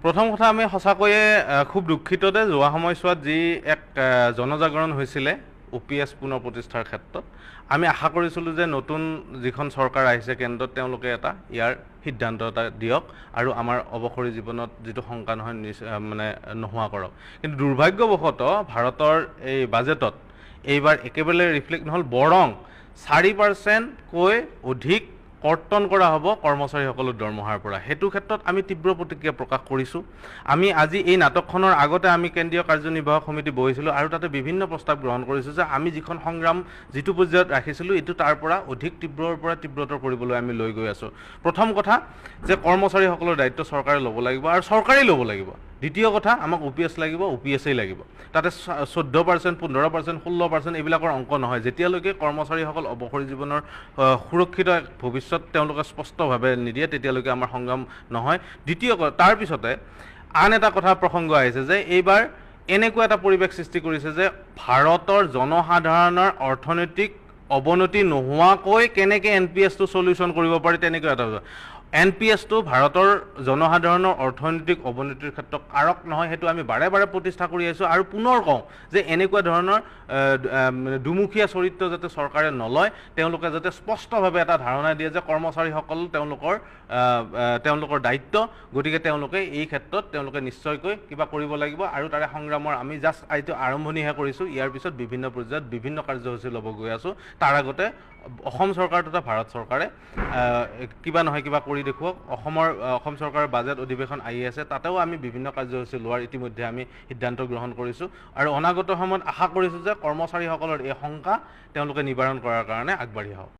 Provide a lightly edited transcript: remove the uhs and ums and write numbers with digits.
প্ৰথম কথা আমি সঁচাকৈয়ে খুব দুঃখিত যে যোৱা সময়ছোৱাত যি এক জনজাগৰণ হৈছিলে OPS পুনৰ প্ৰতিষ্ঠাৰ ক্ষেত্ৰত আমি আশা কৰিছিলোঁ যে নতুন যিখন চৰকাৰ আহিছে কেন্দ্ৰত তেওঁলোকে এটা ইয়াৰ সিদ্ধান্ত এটা দিয়ক আৰু আমাৰ অৱসৰী জীৱনত যিটো শংকা নহয় মানে নোহোৱা কৰক কিন্তু দুৰ্ভাগ্যবশতঃ ভাৰতৰ এই বাজেটত এইবাৰ একেবাৰে ৰিফ্লেক্ট নহ'ল বৰং 4%কৈ অধিক কৰ্তন কৰা হ'ব কৰ্মচাৰীসকলৰ দৰমহাৰ পৰা হেতু ক্ষেত্ৰত আমি তীব্ৰ প্ৰতিক্ৰিয়া প্ৰকাশ কৰিছোঁ আমি আজি এই নাটকখনৰ আগতে আমি কেন্দ্ৰীয় কাৰ্যনিৰ্বাহক সমিতি বহিছিলোঁ আৰু তাতে বিভিন্ন প্ৰস্তাৱ গ্ৰহণ কৰিছোঁ যে আমি যিখন সংগ্ৰাম যিটো পৰ্যায়ত ৰাখিছিলোঁ এইটো তাৰ পৰা অধিক তীব্ৰৰ পৰা তীব্ৰতৰ কৰিবলৈ আমি লৈ গৈ আছোঁ প্ৰথম কথা যে কৰ্মচাৰীসকলৰ দায়িত্ব চৰকাৰে ল'ব লাগিব আৰু চৰকাৰেই ল'ব লাগিব দ্বিতীয় কথা আমাক OPS লাগিব OPSই লাগিব তাতে 14% 15% 16% এইবিলাকৰ অংক নহয় যেতিয়ালৈকে কৰ্মচাৰীসকল অৱসৰী জীৱনৰ সুৰক্ষিত ভৱিষ্যত তেওঁলোকে স্পষ্টভাৱে নিদিয়ে তেতিয়ালৈকে আমাৰ সংগ্ৰাম নহয় দ্বিতীয় তাৰ পিছতে আন এটা কথা প্ৰসংগ আহিছে যে এইবাৰ এনেকুৱা এটা পৰিৱেশ সৃষ্টি কৰিছে যে ভাৰতৰ জনসাধাৰণৰ অৰ্থনৈতিক অৱনতি নোহোৱাকৈ কেনেকৈ NPS-টো সলিউশন কৰিব পাৰি তেনেকৈ এটা NPS-টো ভাৰতৰ জনসাধাৰণৰ অৰ্থনৈতিক অৱনতিৰ ক্ষেত্ৰত কাৰক নহয় হেতু আমি বাৰে বাৰে প্ৰতিষ্ঠা কৰি আছোঁ আৰু পুনৰ কওঁ যে এনেকুৱা ধৰণৰ দুমুখীয়া চৰিত্ৰ যাতে চৰকাৰে নলয় তেওঁলোকে যাতে স্পষ্টভাৱে এটা ধাৰণা দিয়ে যে কৰ্মচাৰীসকল তেওঁলোকৰ দায়িত্ব গতিকে তেওঁলোকে এই ক্ষেত্ৰত তেওঁলোকে নিশ্চয়কৈ কিবা কৰিব লাগিব আৰু তাৰে সংগ্ৰামৰ আমি জাষ্ট এইটো আৰম্ভণিহে কৰিছোঁ ইয়াৰ পিছত বিভিন্ন পৰ্যায়ত বিভিন্ন কাৰ্যসূচী ল'ব গৈ আছোঁ তাৰ আগতে অসম চৰকাৰ তথা ভাৰত চৰকাৰে কিবা নহয় কিবা কৰি দেখুৱাওক অসম চৰকাৰৰ বাজেট অধিৱেশন আহি আছে তাতেও আমি বিভিন্ন কাৰ্যসূচী লোৱাৰ ইতিমধ্যে আমি সিদ্ধান্ত গ্ৰহণ কৰিছোঁ আৰু অনাগত সময়ত আশা কৰিছোঁ যে কৰ্মচাৰীসকলৰ এই শংকা তেওঁলোকে নিবাৰণ কৰাৰ কাৰণে আগবাঢ়ি আহক